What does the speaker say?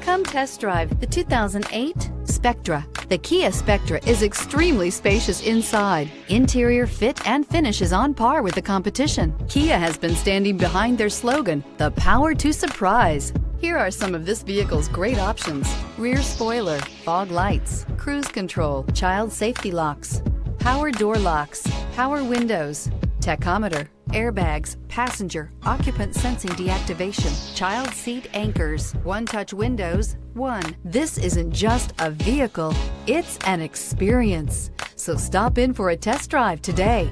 Come test drive the 2008 Spectra. The Kia Spectra is extremely spacious inside. Interior fit and finish is on par with the competition. Kia has been standing behind their slogan, "The power to surprise." Here are some of this vehicle's great options: rear spoiler, fog lights, cruise control, child safety locks, power door locks, power windows, tachometer, airbags, passenger, occupant sensing deactivation, child seat anchors, one-touch windows. This isn't just a vehicle, it's an experience. So stop in for a test drive today.